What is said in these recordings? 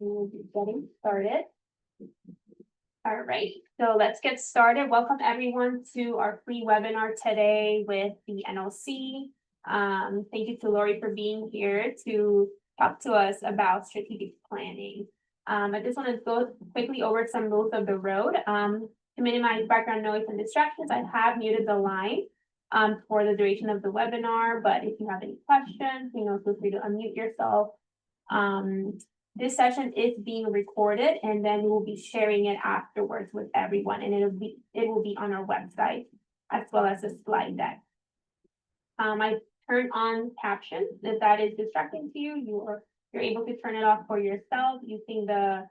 We'll be getting started. All right, so let's get started. Welcome everyone to our free webinar today with the NLC. Thank you to Laurie for being here to talk to us about strategic planning. I just want to go quickly over some rules of the road. To minimize background noise and distractions, I have muted the line for the duration of the webinar, but if you have any questions, feel free to unmute yourself. This session is being recorded, and then we will be sharing it afterwards with everyone, and it will be on our website as well as a slide deck. I turned on captions. If that is distracting to you, you're able to turn it off for yourself using the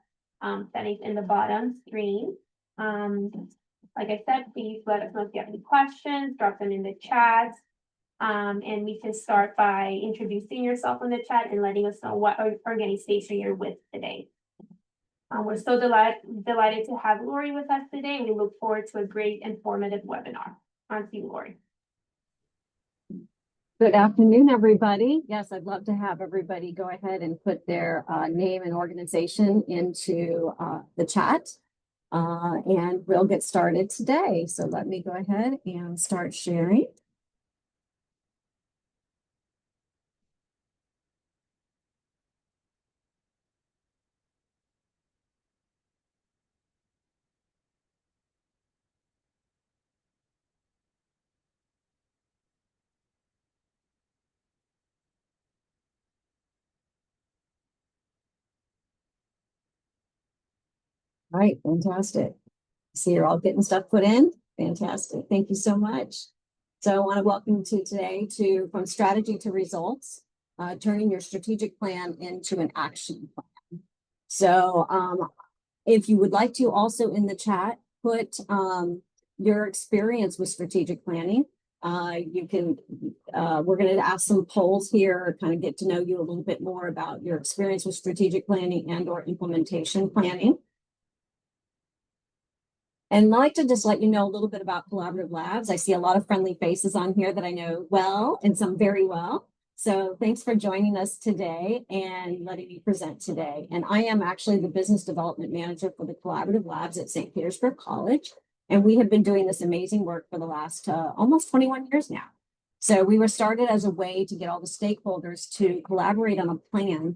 settings in the bottom screen. Like I said, please let us know if you have any questions. Drop them in the chat. And we can start by introducing yourself in the chat and letting us know what organization you're with today. We're so delighted to have Laurie with us today, and we look forward to a great informative webinar. On to you, Laurie. Good afternoon, everybody. Yes, I'd love to have everybody go ahead and put their name and organization into the chat. And we'll get started today. So let me go ahead and start sharing. All right, fantastic. See, you're all getting stuff put in. Fantastic. Thank you so much. So I want to welcome you today to From Strategy to Results, turning your strategic plan into an action plan. So if you would like to also in the chat, put your experience with strategic planning. You can, we're going to ask some polls here, kind of get to know you a little bit more about your experience with strategic planning and or implementation planning. And I'd like to just let you know a little bit about Collaborative Labs. I see a lot of friendly faces on here that I know well and some very well. So thanks for joining us today and letting me present today. And I am actually the business development manager for the Collaborative Labs at St. Petersburg College. And we have been doing this amazing work for the last almost 21 years now. So we were started as a way to get all the stakeholders to collaborate on a plan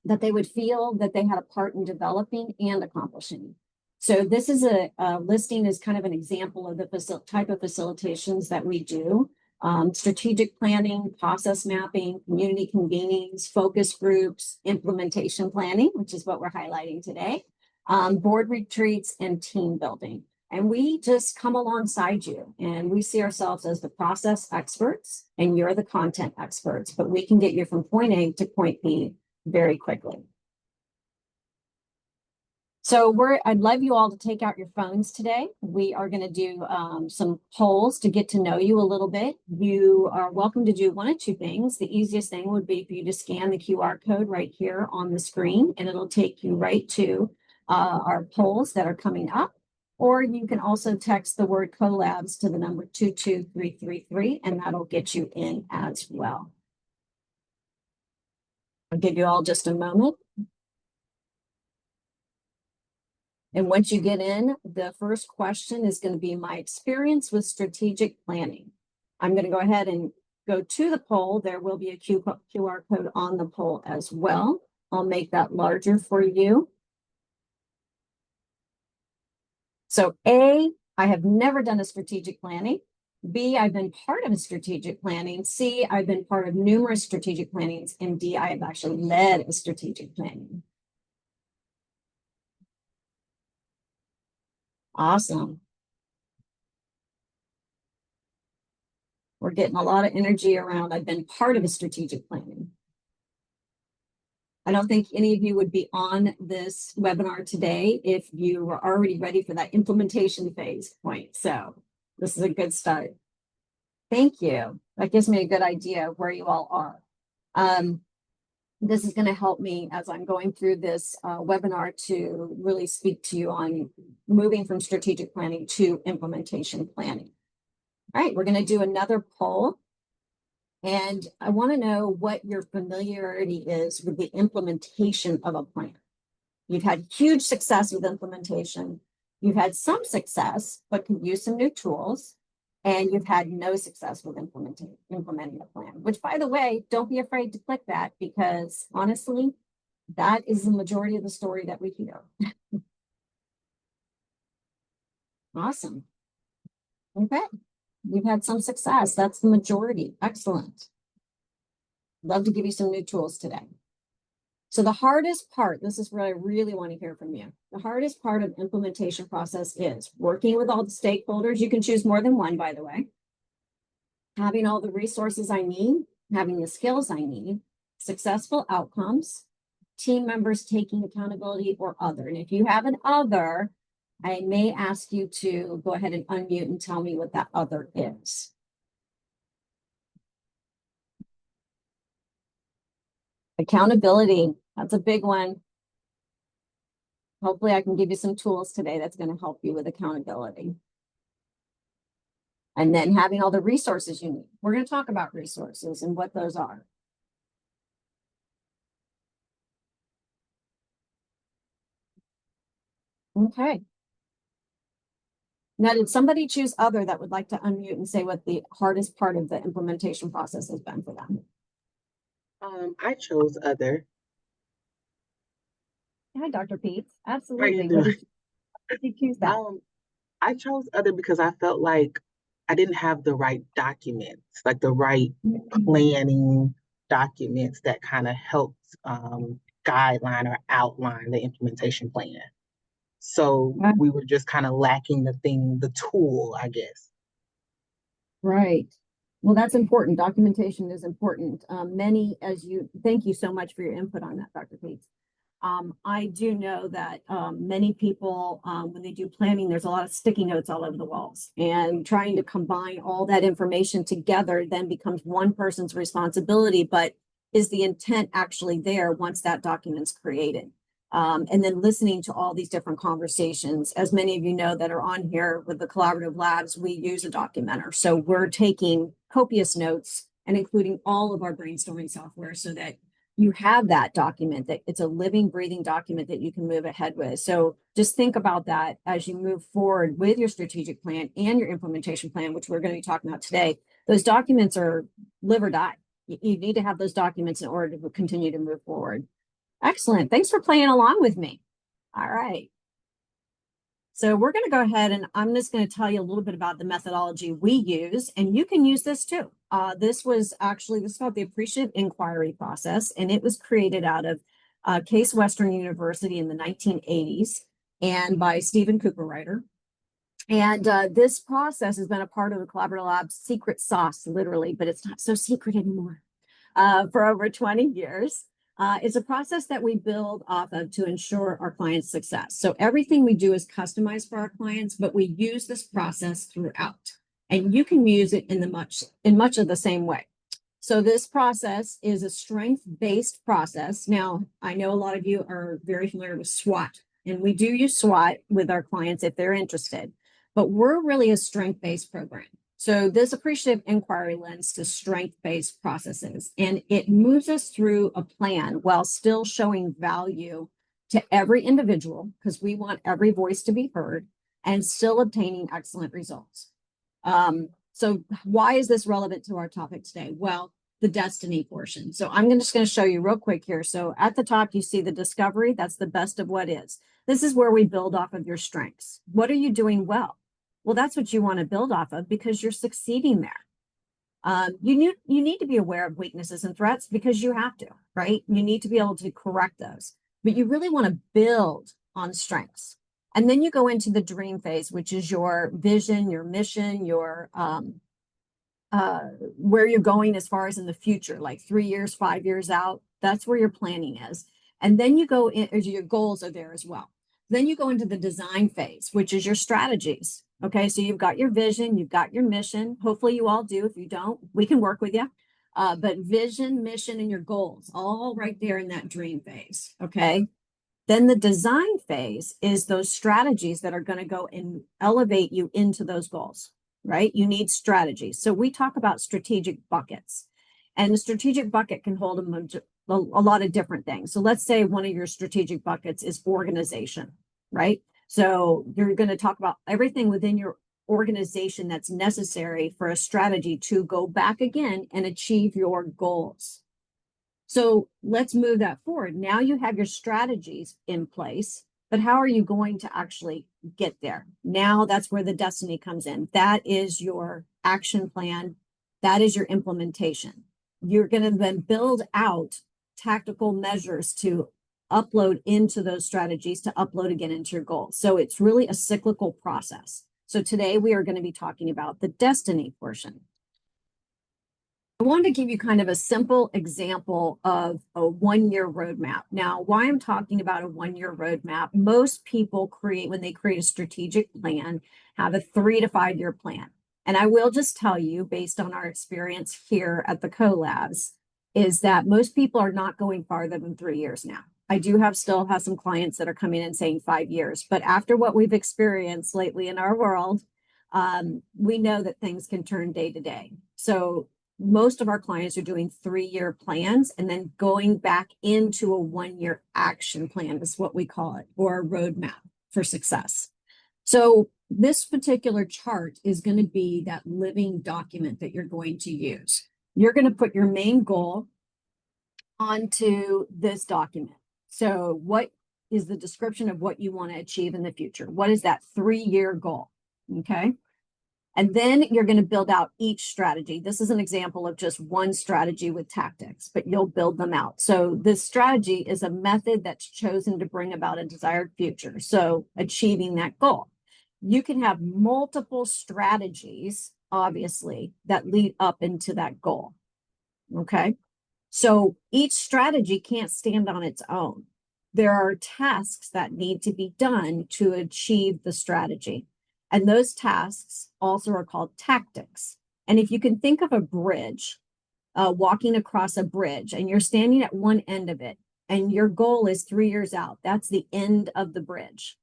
that they would feel that they had a part in developing and accomplishing. So this is a listing is kind of an example of the type of facilitations that we do. Strategic planning, process mapping, community convenings, focus groups, implementation planning, which is what we're highlighting today, board retreats, and team building. And we just come alongside you, and we see ourselves as the process experts, and you're the content experts, but we can get you from point A to point B very quickly. So I'd love you all to take out your phones today. We are going to do some polls to get to know you a little bit. You are welcome to do one of two things. The easiest thing would be for you to scan the QR code right here on the screen, and it'll take you right to our polls that are coming up. Or you can also text the word collabs to the number 22333, and that'll get you in as well. I'll give you all just a moment. And once you get in, the first question is going to be my experience with strategic planning. I'm going to go ahead and go to the poll. There will be a QR code on the poll as well. I'll make that larger for you. So A, I have never done a strategic planning. B, I've been part of a strategic planning. C, I've been part of numerous strategic plannings. And D, I have actually led a strategic planning. Awesome. We're getting a lot of energy around. I've been part of a strategic planning. I don't think any of you would be on this webinar today if you were already ready for that implementation phase point. So this is a good start. Thank you. That gives me a good idea of where you all are. This is going to help me as I'm going through this webinar to really speak to you on moving from strategic planning to implementation planning. All right, we're going to do another poll. And I want to know what your familiarity is with the implementation of a plan. You've had huge success with implementation. You've had some success, but could use some new tools. And you've had no success with implementing the plan, which, by the way, don't be afraid to click that, because honestly, that is the majority of the story that we hear. Awesome. Okay. You've had some success. That's the majority. Excellent. Love to give you some new tools today. So the hardest part, this is what I really want to hear from you. The hardest part of the implementation process is working with all the stakeholders. You can choose more than one, by the way. Having all the resources I need, having the skills I need, successful outcomes, team members taking accountability, or other. And if you have an other, I may ask you to go ahead and unmute and tell me what that other is. Accountability, that's a big one. Hopefully I can give you some tools today that's going to help you with accountability. And then having all the resources you need. We're going to talk about resources and what those are. Okay. Now, did somebody choose other that would like to unmute and say what the hardest part of the implementation process has been for them? I chose other. Hi, Dr. Pete. How you Absolutely. doing? Did you choose that? I chose other because I felt like I didn't have the right documents, like the right planning documents that kind of helped guideline or outline the implementation plan. So we were just kind of lacking the tool, I guess. Right. Well, that's important. Documentation is important. Thank you so much for your input on that, Dr. Pete. I do know that many people, when they do planning, there's a lot of sticky notes all over the walls, and trying to combine all that information together then becomes one person's responsibility, but is the intent actually there once that document's created? And then listening to all these different conversations. As many of you know that are on here with the collaborative labs, we use a documenter. So we're taking copious notes and including all of our brainstorming software so that you have that document, that it's a living, breathing document that you can move ahead with. So just think about that as you move forward with your strategic plan and your implementation plan, which we're going to be talking about today. Those documents are live or die. You need to have those documents in order to continue to move forward. Excellent. Thanks for playing along with me. All right. So we're going to go ahead and I'm just going to tell you a little bit about the methodology we use, and you can use this too. This is called the appreciative inquiry process, and it was created out of Case Western University in the 1980s and by Stephen Cooperrider. And this process has been a part of the Collaborative Lab's secret sauce, literally, but it's not so secret anymore, for over 20 years. It's a process that we build off of to ensure our clients' success. So everything we do is customized for our clients, but we use this process throughout, and you can use it in much of the same way. So this process is a strength-based process. Now, I know a lot of you are very familiar with SWOT, and we do use SWOT with our clients if they're interested, but we're really a strength-based program. So this appreciative inquiry lends to strength-based processes, and it moves us through a plan while still showing value to every individual, because we want every voice to be heard, and still obtaining excellent results. So why is this relevant to our topic today? Well, the destiny portion. So I'm just going to show you real quick here. So at the top, you see the discovery. That's the best of what is. This is where we build off of your strengths. What are you doing well? Well, that's what you want to build off of because you're succeeding there. You need to be aware of weaknesses and threats because you have to, right? You need to be able to correct those, but you really want to build on strengths. And then you go into the dream phase, which is your vision, your mission, your where you're going as far as in the future, like 3 years, 5 years out. That's where your planning is. And then you go in, your goals are there as well. Then you go into the design phase, which is your strategies. Okay, so you've got your vision, you've got your mission. Hopefully you all do. If you don't, we can work with you. But vision, mission, and your goals, all right there in that dream phase. Okay. Then the design phase is those strategies that are going to go and elevate you into those goals, right? You need strategies. So we talk about strategic buckets, and the strategic bucket can hold a lot of different things. So let's say one of your strategic buckets is organization, right? So you're going to talk about everything within your organization that's necessary for a strategy to go back again and achieve your goals. So let's move that forward. Now you have your strategies in place, but how are you going to actually get there? Now that's where the destiny comes in. That is your action plan. That is your implementation. You're going to then build out tactical measures to upload into those strategies to upload again into your goals. So it's really a cyclical process. So today we are going to be talking about the destiny portion. I wanted to give you kind of a simple example of a one-year roadmap. Now, why I'm talking about a one-year roadmap, most people create, when they create a strategic plan, have a 3 to 5 year plan. And I will just tell you, based on our experience here at the collabs, is that most people are not going farther than 3 years now. I do still have some clients that are coming in saying 5 years, but after what we've experienced lately in our world, we know that things can turn day to day. So most of our clients are doing 3-year plans and then going back into a 1-year action plan is what we call it, or a roadmap for success. So this particular chart is going to be that living document that you're going to use. You're going to put your main goal onto this document. So what is the description of what you want to achieve in the future? What is that 3-year goal? Okay. And then you're going to build out each strategy. This is an example of just one strategy with tactics, but you'll build them out. So this strategy is a method that's chosen to bring about a desired future. So achieving that goal. You can have multiple strategies, obviously, that lead up into that goal. Okay. So each strategy can't stand on its own. There are tasks that need to be done to achieve the strategy. And those tasks also are called tactics. And if you can think of a bridge, walking across a bridge, and you're standing at one end of it, and your goal is 3 years out, that's the end of the bridge.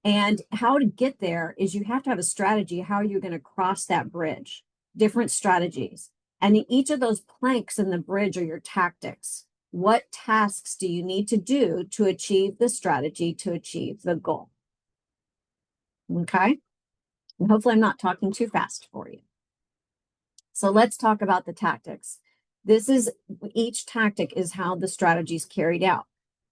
And how to get there is you have to have a strategy. How are you going to cross that bridge? Different strategies. And in each of those planks in the bridge are your tactics. What tasks do you need to do to achieve the strategy, to achieve the goal? Okay. And hopefully I'm not talking too fast for you. So let's talk about the tactics. Each tactic is how the strategy is carried out.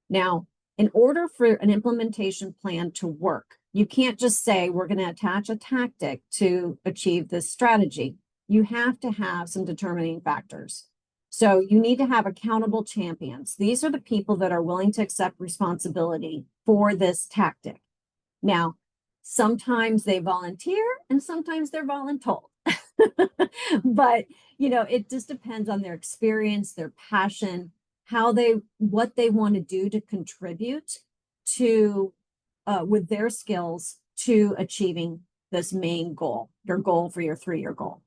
Now, in order for an implementation plan to work, you can't just say we're going to attach a tactic to achieve this strategy. You have to have some determining factors. So you need to have accountable champions. These are the people that are willing to accept responsibility for this tactic. Now, sometimes they volunteer and sometimes they're voluntold. But, it just depends on their experience, their passion, what they want to do to contribute to, with their skills to achieving this main goal, your goal for your 3-year goal.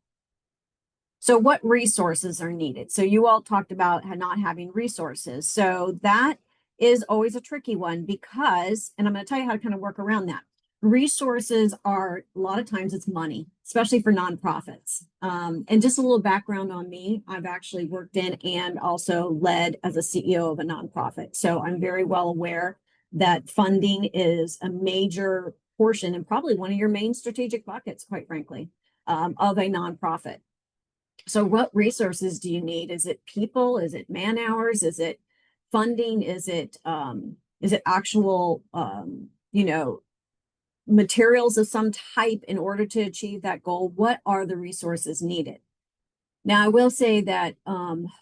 So what resources are needed? So you all talked about not having resources. So that is always a tricky one because, and I'm going to tell you how to kind of work around that. Resources are, a lot of times it's money, especially for nonprofits. And just a little background on me, I've actually worked in and also led as a CEO of a nonprofit. So I'm very well aware that funding is a major portion and probably one of your main strategic buckets, quite frankly, of a nonprofit. So what resources do you need? Is it people? Is it man hours? Is it funding? Is it actual, materials of some type in order to achieve that goal? What are the resources needed? Now, I will say that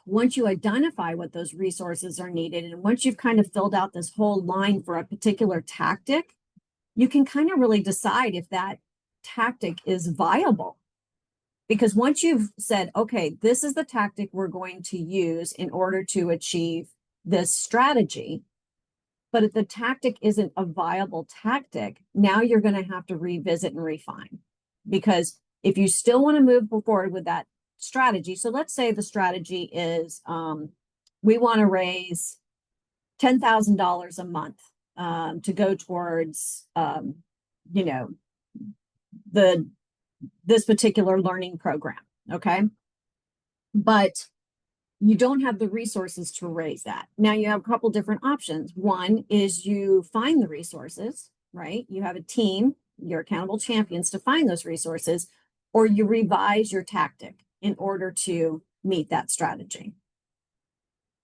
once you identify what those resources are needed, and once you've kind of filled out this whole line for a particular tactic, you can kind of really decide if that tactic is viable. Because once you've said, okay, this is the tactic we're going to use in order to achieve this strategy, but if the tactic isn't a viable tactic, now you're going to have to revisit and refine. Because if you still want to move forward with that strategy, so let's say the strategy is we want to raise $10,000 a month to go towards, this particular learning program. Okay. But you don't have the resources to raise that. Now you have a couple different options. One is you find the resources, right? You have a team, your accountable champions to find those resources, or you revise your tactic in order to meet that strategy.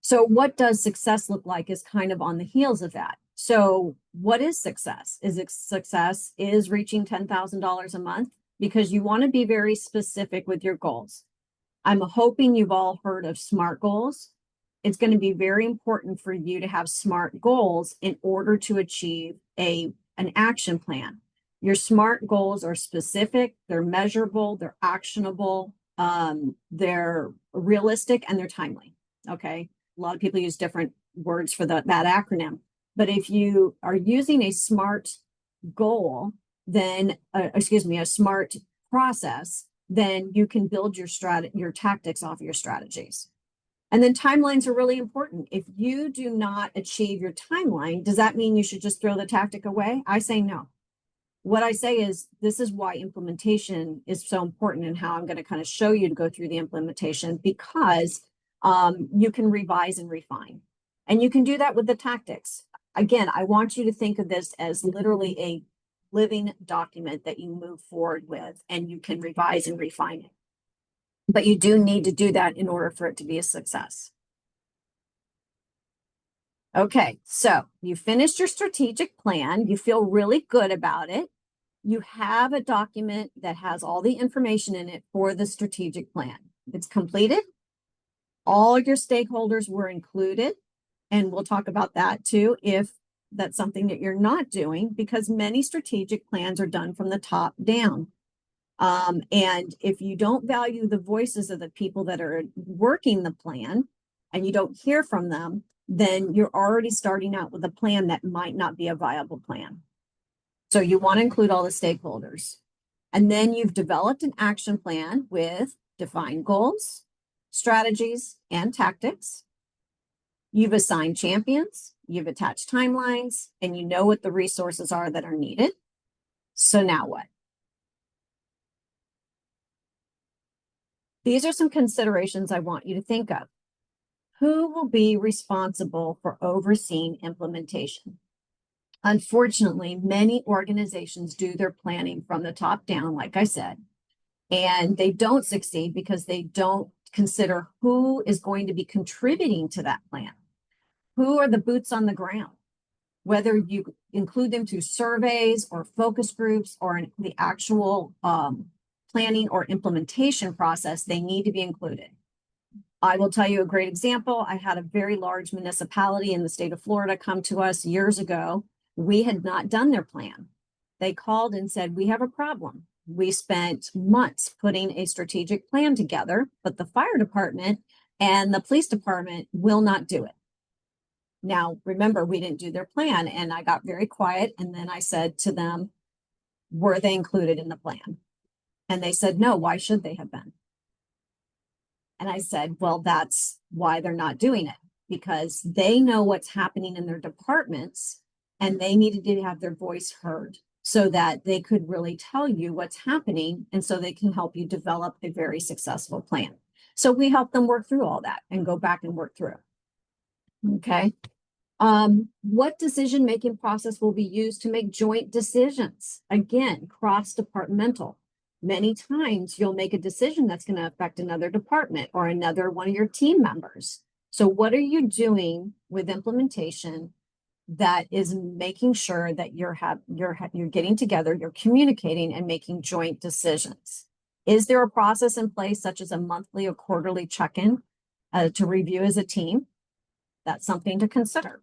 So what does success look like is kind of on the heels of that. So what is success? Success is reaching $10,000 a month, because you want to be very specific with your goals. I'm hoping you've all heard of SMART goals. It's going to be very important for you to have SMART goals in order to achieve an action plan. Your SMART goals are specific, they're measurable, they're actionable, they're realistic, and they're timely. Okay. A lot of people use different words for that acronym. But if you are using a SMART goal, then, a SMART process, then you can build your tactics off of your strategies. And then timelines are really important. If you do not achieve your timeline, does that mean you should just throw the tactic away? I say no. What I say is, this is why implementation is so important, and how I'm going to kind of show you to go through the implementation, because you can revise and refine. And you can do that with the tactics. Again, I want you to think of this as literally a living document that you move forward with, and you can revise and refine it. But you do need to do that in order for it to be a success. Okay, so you finished your strategic plan. You feel really good about it. You have a document that has all the information in it for the strategic plan. It's completed. All your stakeholders were included. And we'll talk about that too, if that's something that you're not doing, because many strategic plans are done from the top down. And if you don't value the voices of the people that are working the plan, and you don't hear from them, then you're already starting out with a plan that might not be a viable plan. So you want to include all the stakeholders. And then you've developed an action plan with defined goals, strategies, and tactics. You've assigned champions, you've attached timelines, and you know what the resources are that are needed. So now what? These are some considerations I want you to think of. Who will be responsible for overseeing implementation? Unfortunately, many organizations do their planning from the top down, like I said, and they don't succeed because they don't consider who is going to be contributing to that plan. Who are the boots on the ground? Whether you include them through surveys or focus groups or in the actual planning or implementation process, they need to be included. I will tell you a great example. I had a very large municipality in the state of Florida come to us years ago. We had not done their plan. They called and said, we have a problem. We spent months putting a strategic plan together, but the fire department and the police department will not do it. Now, remember, we didn't do their plan, and I got very quiet. And then I said to them, were they included in the plan? And they said, no, why should they have been? And I said, well, that's why they're not doing it, because they know what's happening in their departments, and they needed to have their voice heard so that they could really tell you what's happening, and so they can help you develop a very successful plan. So we help them work through all that and go back and work through. Okay. What decision-making process will be used to make joint decisions? Again, cross-departmental. Many times you'll make a decision that's going to affect another department or another one of your team members. So what are you doing with implementation that is making sure that you're getting together, you're communicating and making joint decisions? Is there a process in place, such as a monthly or quarterly check-in to review as a team? That's something to consider.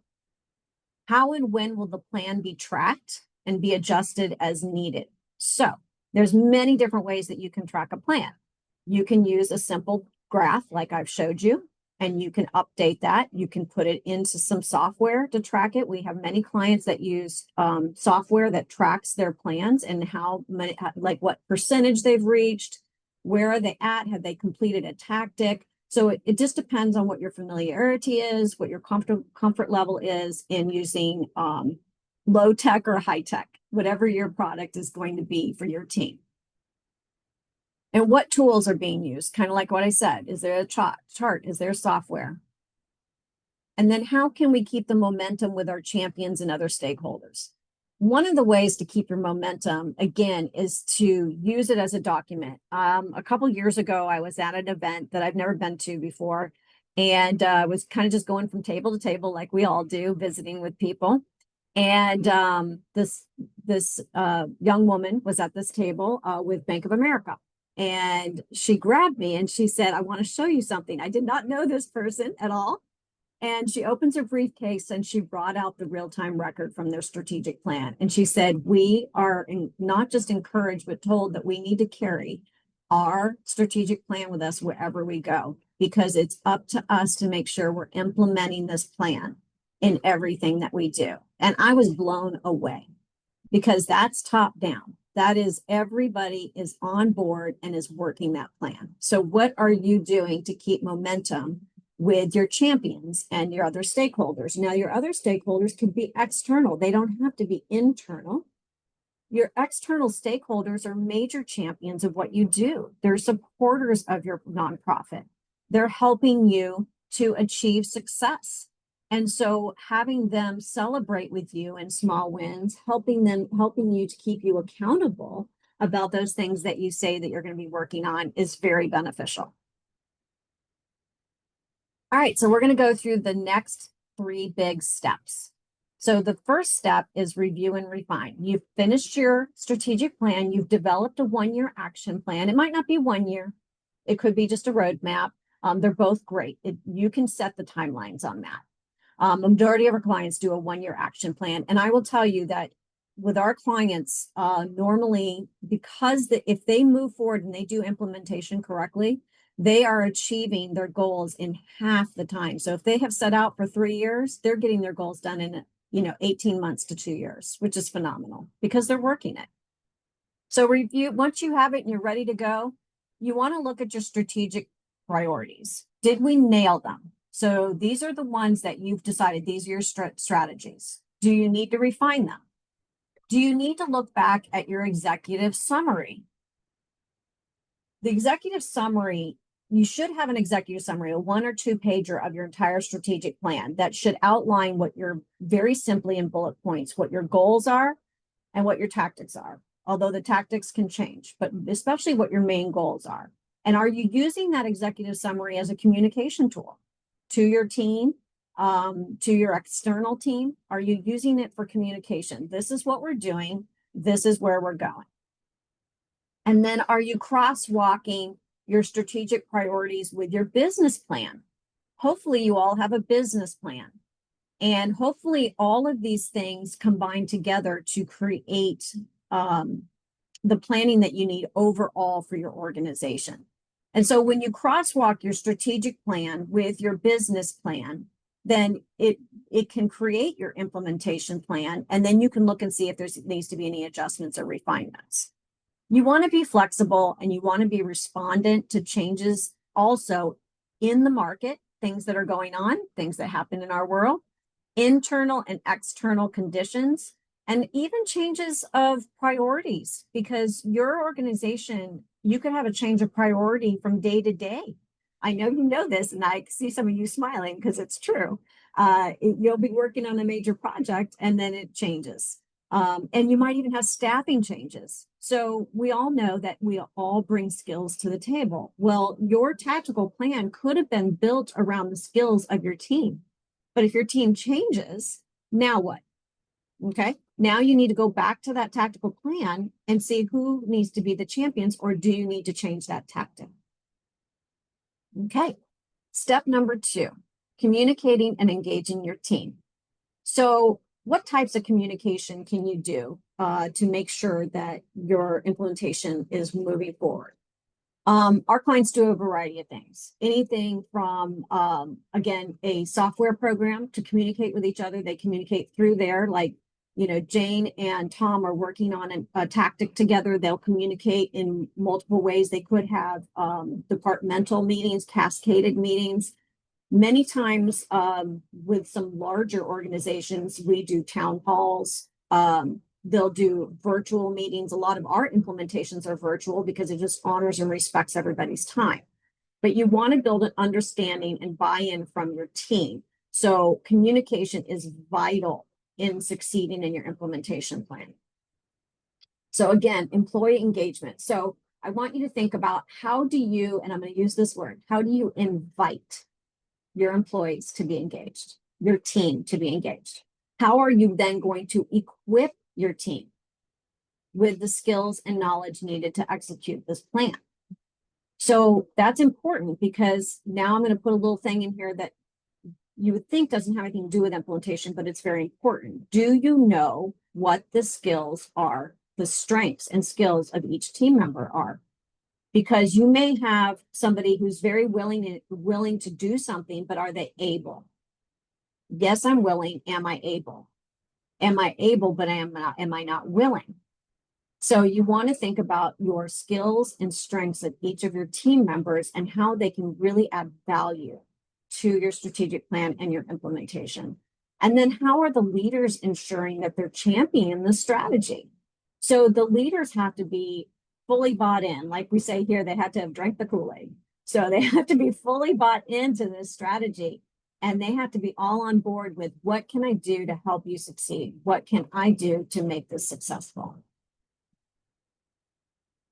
How and when will the plan be tracked and be adjusted as needed? So there's many different ways that you can track a plan. You can use a simple graph like I've showed you, and you can update that. You can put it into some software to track it. We have many clients that use software that tracks their plans and how many, like what percentage they've reached, where are they at, have they completed a tactic. So it just depends on what your familiarity is, what your comfort level is in using low tech or high tech, whatever your product is going to be for your team. And what tools are being used? Kind of like what I said. Is there a chart? Is there software? And then how can we keep the momentum with our champions and other stakeholders? One of the ways to keep your momentum, again, is to use it as a document. A couple years ago, I was at an event that I've never been to before, and was kind of just going from table to table like we all do, visiting with people. And this young woman was at this table with Bank of America. And she grabbed me and she said, I want to show you something. I did not know this person at all. And she opens her briefcase and she brought out the real-time record from their strategic plan. And she said, we are not just encouraged, but told that we need to carry our strategic plan with us wherever we go, because it's up to us to make sure we're implementing this plan in everything that we do. And I was blown away because that's top down. That is, everybody is on board and is working that plan. So what are you doing to keep momentum with your champions and your other stakeholders? Now, your other stakeholders can be external. They don't have to be internal. Your external stakeholders are major champions of what you do. They're supporters of your nonprofit. They're helping you to achieve success. And so having them celebrate with you in small wins, helping you to keep you accountable about those things that you say that you're going to be working on is very beneficial. All right, so we're going to go through the next 3 big steps. So the first step is review and refine. You've finished your strategic plan. You've developed a 1-year action plan. It might not be 1 year. It could be just a roadmap. They're both great. You can set the timelines on that. A majority of our clients do a 1-year action plan. And I will tell you that with our clients, normally, because if they move forward and they do implementation correctly, they are achieving their goals in half the time. So if they have set out for 3 years, they're getting their goals done in 18 months to 2 years, which is phenomenal because they're working it. So review, once you have it and you're ready to go, you want to look at your strategic priorities. Did we nail them? So these are the ones that you've decided, these are your strategies. Do you need to refine them? Do you need to look back at your executive summary? The executive summary, you should have an executive summary, a 1 or 2 pager of your entire strategic plan that should outline what your, very simply in bullet points, what your goals are and what your tactics are. Although the tactics can change, but especially what your main goals are. And are you using that executive summary as a communication tool to your team, to your external team? Are you using it for communication? This is what we're doing. This is where we're going. And then are you crosswalking your strategic priorities with your business plan? Hopefully you all have a business plan. And hopefully all of these things combine together to create the planning that you need overall for your organization. And so when you crosswalk your strategic plan with your business plan, then it can create your implementation plan. And then you can look and see if there needs to be any adjustments or refinements. You want to be flexible and you want to be respondent to changes also in the market, things that are going on, things that happen in our world, internal and external conditions, and even changes of priorities, because your organization, you could have a change of priority from day to day. I know you know this, and I see some of you smiling because it's true. You'll be working on a major project and then it changes. And you might even have staffing changes. So we all know that we all bring skills to the table. Well, your tactical plan could have been built around the skills of your team. But if your team changes, now what? Okay, now you need to go back to that tactical plan and see who needs to be the champions, or do you need to change that tactic? Okay, step number 2, communicating and engaging your team. So what types of communication can you do to make sure that your implementation is moving forward? Our clients do a variety of things, anything from, again, a software program to communicate with each other. They communicate through there, like, Jane and Tom are working on a tactic together. They'll communicate in multiple ways. They could have departmental meetings, cascaded meetings. Many times with some larger organizations, we do town halls. They'll do virtual meetings. A lot of our implementations are virtual because it just honors and respects everybody's time. But you want to build an understanding and buy-in from your team. So communication is vital in succeeding in your implementation plan. So again, employee engagement. So I want you to think about how do you, and I'm going to use this word, how do you invite your employees to be engaged, your team to be engaged? How are you then going to equip your team with the skills and knowledge needed to execute this plan? So that's important because now I'm going to put a little thing in here that you would think doesn't have anything to do with implementation, but it's very important. Do you know what the skills are, the strengths and skills of each team member are? Because you may have somebody who's very willing to do something, but are they able? Yes, I'm willing. Am I able? Am I able, but am I not willing? So you want to think about your skills and strengths of each of your team members and how they can really add value to your strategic plan and your implementation. And then how are the leaders ensuring that they're championing the strategy? So the leaders have to be fully bought in. Like we say here, they have to have drank the Kool-Aid. So they have to be fully bought into this strategy. And they have to be all on board with what can I do to help you succeed? What can I do to make this successful?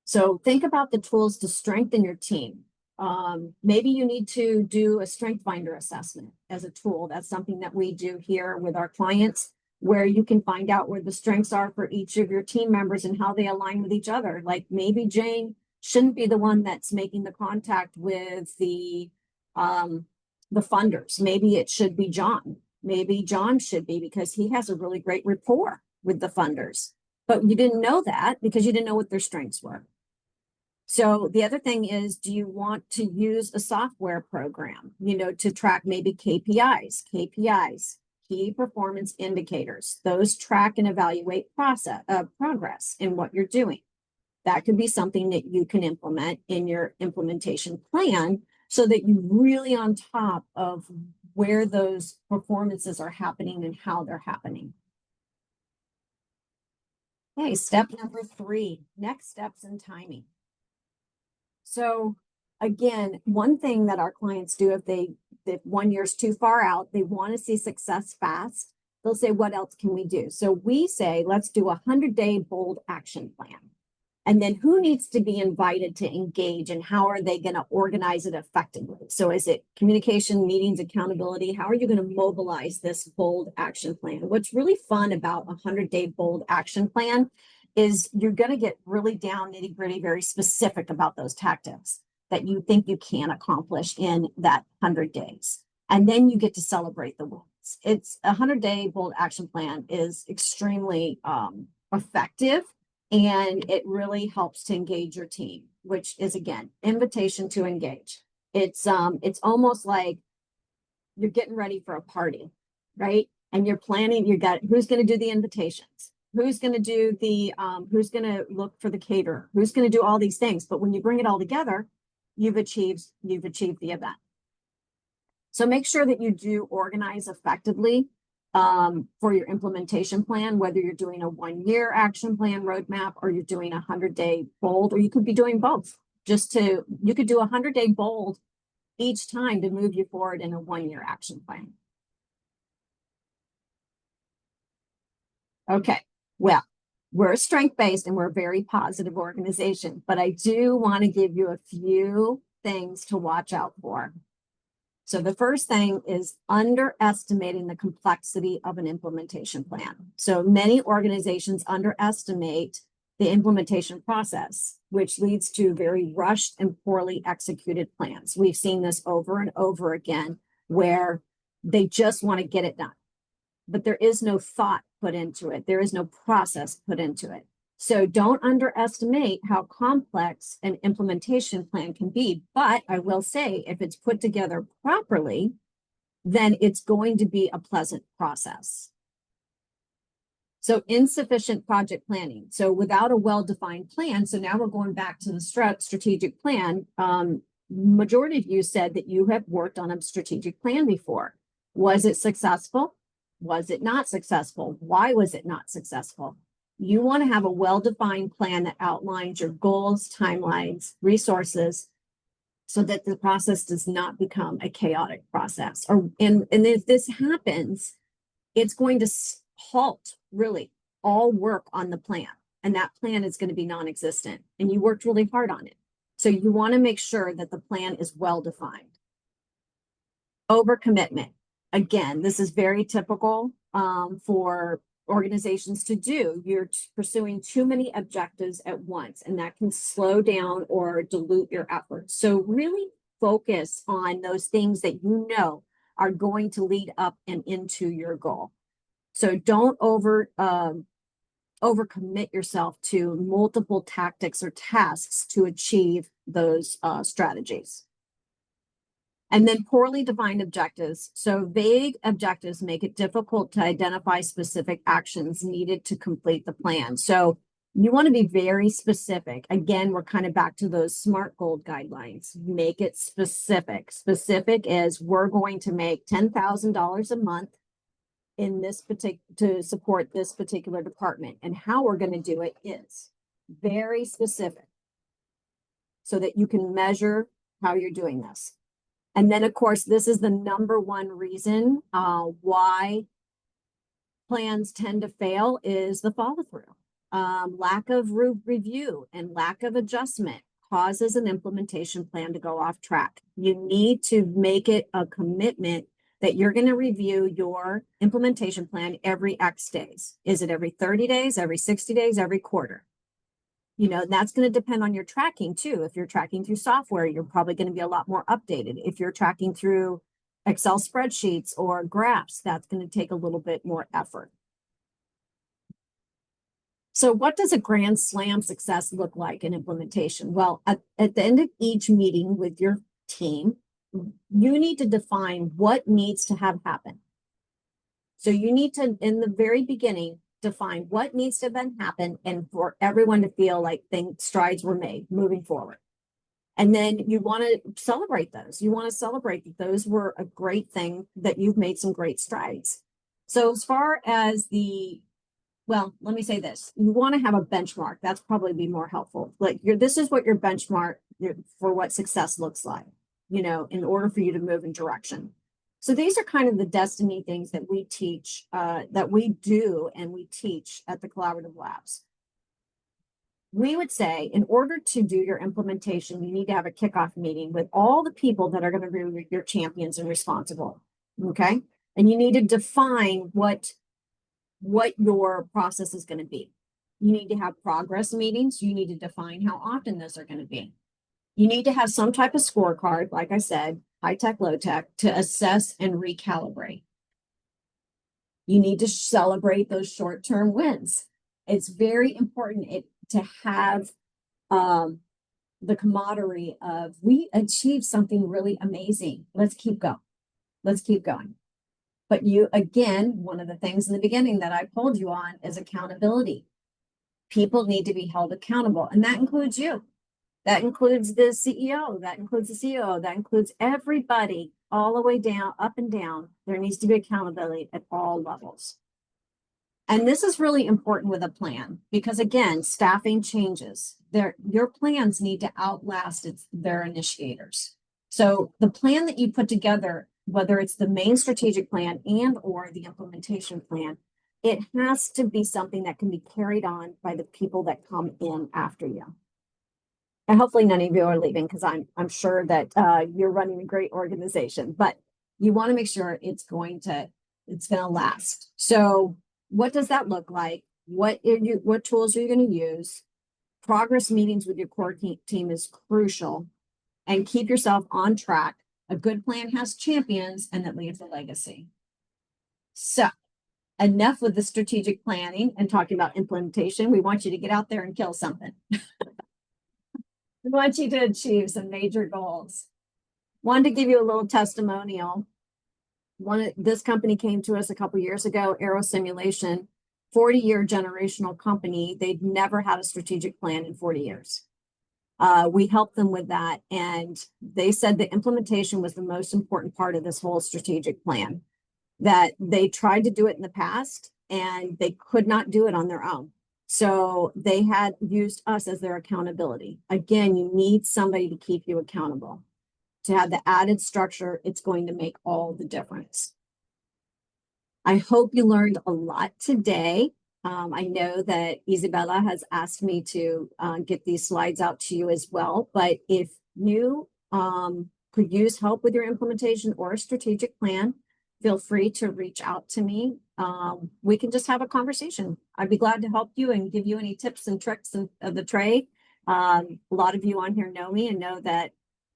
So think about the tools to strengthen your team. Maybe you need to do a strength finder assessment as a tool. That's something that we do here with our clients, where you can find out where the strengths are for each of your team members and how they align with each other. Like maybe Jane shouldn't be the one that's making the contact with the funders. Maybe it should be John. Maybe John should be, because he has a really great rapport with the funders. But you didn't know that because you didn't know what their strengths were. So the other thing is, do you want to use a software program, to track maybe KPIs, key performance indicators? Those track and evaluate progress in what you're doing. That could be something that you can implement in your implementation plan so that you're really on top of where those performances are happening and how they're happening. Okay, step number 3, next steps and timing. So again, one thing that our clients do if 1 year's too far out, they want to see success fast, they'll say, what else can we do? So we say, let's do a 100-day bold action plan. And then who needs to be invited to engage and how are they going to organize it effectively? So is it communication, meetings, accountability? How are you going to mobilize this bold action plan? What's really fun about a 100-day bold action plan is you're going to get really down nitty-gritty, very specific about those tactics that you think you can accomplish in that 100 days. And then you get to celebrate the wins. It's a 100-day bold action plan is extremely effective, and it really helps to engage your team, which is, again, invitation to engage. It's almost like you're getting ready for a party, right? And you're planning, who's going to do the invitations? Who's going to do who's going to look for the caterer? Who's going to do all these things? But when you bring it all together, you've achieved the event. So make sure that you do organize effectively for your implementation plan, whether you're doing a 1-year action plan roadmap or you're doing a 100-day bold, or you could be doing both. You could do a 100-day bold each time to move you forward in a 1-year action plan. Okay, well, we're a strength-based and we're a very positive organization, but I do want to give you a few things to watch out for. So the first thing is underestimating the complexity of an implementation plan. So many organizations underestimate the implementation process, which leads to very rushed and poorly executed plans. We've seen this over and over again where they just want to get it done, but there is no thought put into it. There is no process put into it. So don't underestimate how complex an implementation plan can be. But I will say, if it's put together properly, then it's going to be a pleasant process. So insufficient project planning. So without a well-defined plan, so now we're going back to the strategic plan. Majority of you said that you have worked on a strategic plan before. Was it successful? Was it not successful? Why was it not successful? You want to have a well-defined plan that outlines your goals, timelines, resources, so that the process does not become a chaotic process. And if this happens, it's going to halt really all work on the plan. And that plan is going to be non-existent. And you worked really hard on it. So you want to make sure that the plan is well defined. Overcommitment. Again, this is very typical for organizations to do. You're pursuing too many objectives at once, and that can slow down or dilute your efforts. So really focus on those things that you know are going to lead up and into your goal. So don't overcommit yourself to multiple tactics or tasks to achieve those strategies. And then poorly defined objectives. So vague objectives make it difficult to identify specific actions needed to complete the plan. So you want to be very specific. Again, we're kind of back to those SMART goal guidelines. Make it specific. Specific is we're going to make $10,000 a month in this to support this particular department. And how we're going to do it is very specific so that you can measure how you're doing this. And then, of course, this is the number one reason why plans tend to fail is the follow through. Lack of review and lack of adjustment causes an implementation plan to go off track. You need to make it a commitment that you're going to review your implementation plan every X days. Is it every 30 days, every 60 days, every quarter? You know, that's going to depend on your tracking too. If you're tracking through software, you're probably going to be a lot more updated. If you're tracking through Excel spreadsheets or graphs, that's going to take a little bit more effort. So what does a grand slam success look like in implementation? Well, at the end of each meeting with your team, you need to define what needs to have happen. So you need to, in the very beginning, define what needs to have happen and for everyone to feel like strides were made moving forward. And then you want to celebrate those. You want to celebrate that those were a great thing, that you've made some great strides. So as far as well, let me say this. You want to have a benchmark. That's probably be more helpful. Like this is what your benchmark for what success looks like, you know, in order for you to move in direction. So these are kind of the destiny things that we teach, that we do and we teach at the Collaborative Labs. We would say in order to do your implementation, you need to have a kickoff meeting with all the people that are going to be your champions and responsible. Okay. And you need to define what your process is going to be. You need to have progress meetings. You need to define how often those are going to be. You need to have some type of scorecard, like I said, high tech, low tech, to assess and recalibrate. You need to celebrate those short-term wins. It's very important to have the camaraderie of we achieved something really amazing. Let's keep going. Let's keep going. But again, one of the things in the beginning that I told you on is accountability. People need to be held accountable, and that includes you. That includes the CEO, that includes the COO, that includes everybody all the way down, up and down. There needs to be accountability at all levels. And this is really important with a plan because, again, staffing changes. Your plans need to outlast their initiators. So the plan that you put together, whether it's the main strategic plan and or the implementation plan, it has to be something that can be carried on by the people that come in after you. And hopefully none of you are leaving because I'm sure that you're running a great organization, but you want to make sure it's going to last. So what does that look like? What tools are you going to use? Progress meetings with your core team is crucial, and keep yourself on track. A good plan has champions and that leaves a legacy. So enough with the strategic planning and talking about implementation. We want you to get out there and kill something. We want you to achieve some major goals. Wanted to give you a little testimonial. This company came to us a couple years ago, Aero Simulation, 40-year generational company. They'd never had a strategic plan in 40 years. We helped them with that, and they said the implementation was the most important part of this whole strategic plan, that they tried to do it in the past and they could not do it on their own. So they had used us as their accountability. Again, you need somebody to keep you accountable. To have the added structure, it's going to make all the difference. I hope you learned a lot today. I know that Isabella has asked me to get these slides out to you as well, but if you could use help with your implementation or a strategic plan, feel free to reach out to me. We can just have a conversation. I'd be glad to help you and give you any tips and tricks of the trade. A lot of you on here know me and know that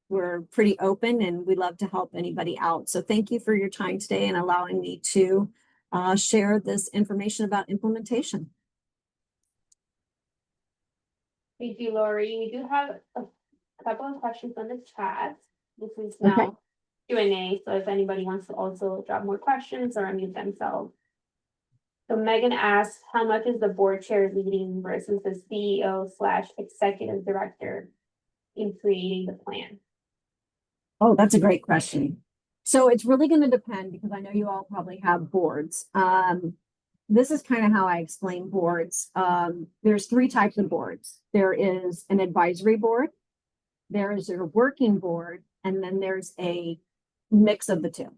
we're pretty open and we love to help anybody out. So thank you for your time today and allowing me to share this information about implementation. Thank you, Laurie. We do have a couple of questions on the chat. This is Okay. now Q&A, so if anybody wants to also drop more questions or unmute themselves. So Megan asks, how much is the board chair leading versus the CEO/executive director in creating the plan? Oh, that's a great question. So it's really going to depend because I know you all probably have boards. This is kind of how I explain boards. There's 3 types of boards. There is an advisory board, there is a working board, and then there's a mix of the two.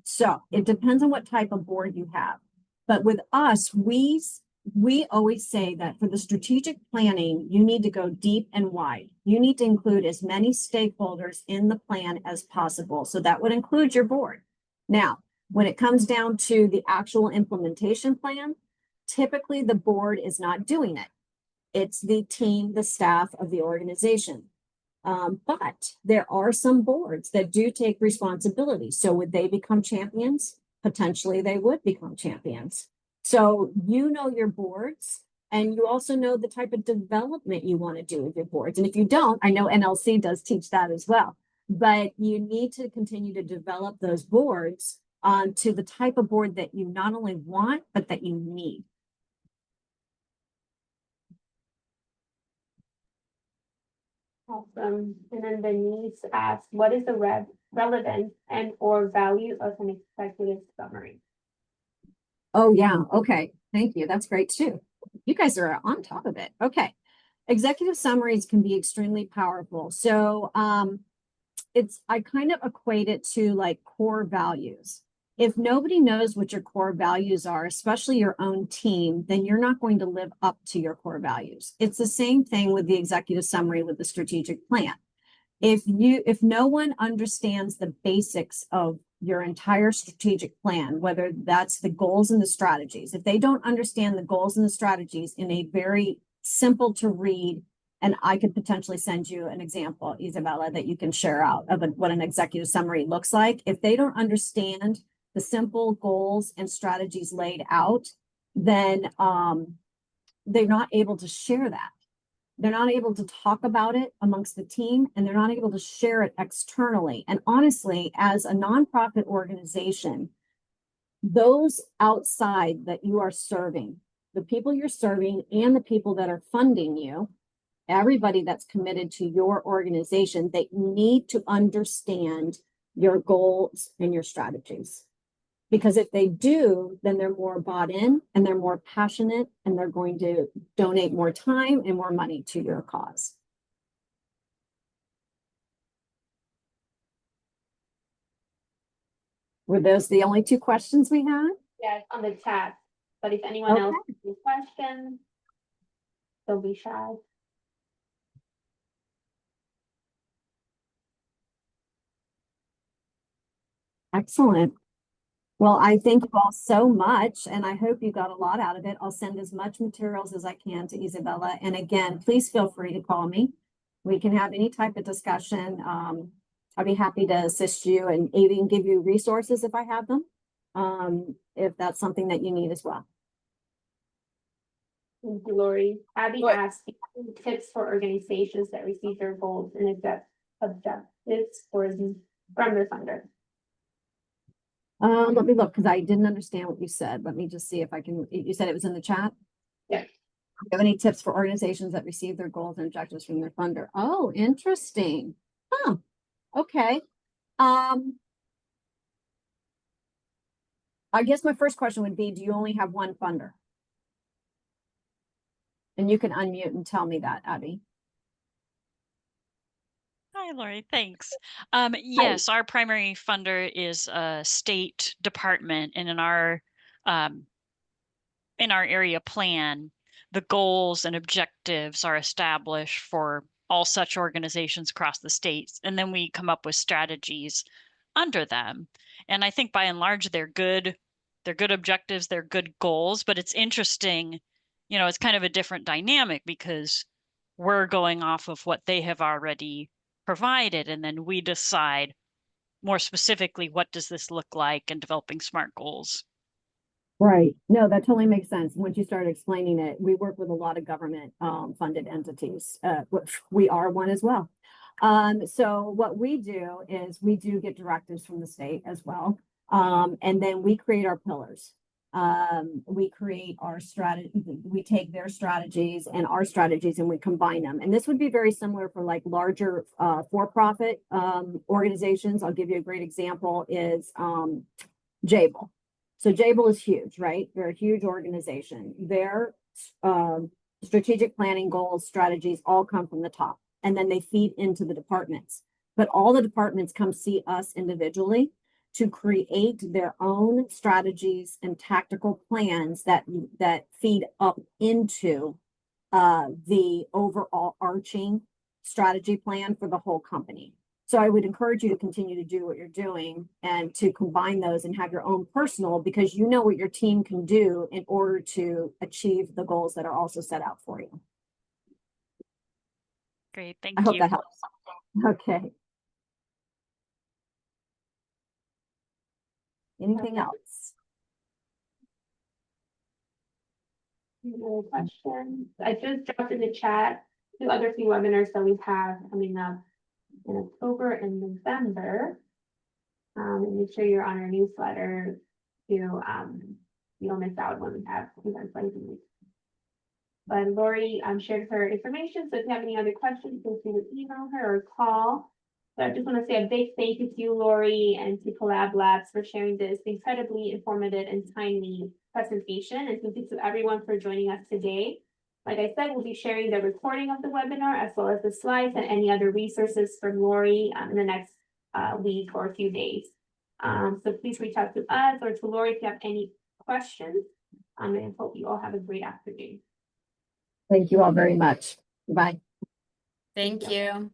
So it depends on what type of board you have. But with us, we always say that for the strategic planning, you need to go deep and wide. You need to include as many stakeholders in the plan as possible. So that would include your board. Now, when it comes down to the actual implementation plan, typically the board is not doing it. It's the team, the staff of the organization. But there are some boards that do take responsibility. So would they become champions? Potentially they would become champions. So you know your boards and you also know the type of development you want to do with your boards. And if you don't, I know NLC does teach that as well, but you need to continue to develop those boards to the type of board that you not only want, but that you need. Awesome. And then Denise asks, what is the relevance and or value of an executive summary? Oh, yeah. Okay. Thank you. That's great too. You guys are on top of it. Okay. Executive summaries can be extremely powerful. So I kind of equate it to like core values. If nobody knows what your core values are, especially your own team, then you're not going to live up to your core values. It's the same thing with the executive summary with the strategic plan. If no one understands the basics of your entire strategic plan, whether that's the goals and the strategies, if they don't understand the goals and the strategies in a very simple to read, and I could potentially send you an example, Isabella, that you can share out of what an executive summary looks like. If they don't understand the simple goals and strategies laid out, then they're not able to share that. They're not able to talk about it amongst the team, and they're not able to share it externally. And honestly, as a nonprofit organization, those outside that you are serving, the people you're serving and the people that are funding you, everybody that's committed to your organization, they need to understand your goals and your strategies. Because if they do, then they're more bought in and they're more passionate and they're going to donate more time and more money to your cause. Were those the only 2 questions we had? Yes, on the chat. But if anyone else has any questions, don't be shy. Excellent. Well, I thank you all so much, and I hope you got a lot out of it. I'll send as much materials as I can to Isabella. And again, please feel free to call me. We can have any type of discussion. I'd be happy to assist you and even give you resources if I have them, if that's something that you need as well. Thank you, Laurie. Abby Sure. asked tips for organizations that receive their goals and objectives from their funder. Let me look because I didn't understand what you said. Let me just see if I can. You said it was in the chat? Yeah. Do you have any tips for organizations that receive their goals and objectives from their funder? Oh, interesting. Huh. Okay. I guess my first question would be, do you only have one funder? And you can unmute and tell me that, Abby. Hi, Laurie. Thanks. Yes, our primary funder is a state department, and in our area plan, the goals and objectives are established for all such organizations across the states, and then we come up with strategies under them. And I think by and large, they're good objectives, they're good goals, but it's interesting, it's kind of a different dynamic because we're going off of what they have already provided, and then we decide more specifically, what does this look like in developing SMART goals? Right. No, that totally makes sense. Once you started explaining it, we work with a lot of government funded entities. Which we are one as well. So what we do is we do get directives from the state as well. And then we create our pillars. We create our strategy. We take their strategies and our strategies and we combine them. And this would be very similar for like larger for-profit organizations. I'll give you a great example is Jabil. So Jabil is huge, right? They're a huge organization. Their strategic planning goals, strategies all come from the top, and then they feed into the departments. But all the departments come see us individually to create their own strategies and tactical plans that feed up into the overall arching strategy plan for the whole company. So I would encourage you to continue to do what you're doing and to combine those and have your own personal, because you know what your team can do in order to achieve the goals that are also set out for you. Great, thank I hope you. that helps. Okay. Anything else? Any other questions? I just dropped in the chat 2 other free webinars that we have coming up in October and November. And make sure you're on our newsletter to you don't miss out when we have events like these. But Laurie shared her information, so if you have any other questions, feel free to email her or call. So I just want to say a big thank you to you, Laurie, and to Collab Labs for sharing this incredibly informative and timely presentation. And thank you to everyone for joining us today. Like I said, we'll be sharing the recording of the webinar as well as the slides and any other resources from Laurie in the next week or a few days. So please reach out to us or to Laurie if you have any questions. And I hope you all have a great afternoon. Thank you all very much. Bye. Thank you.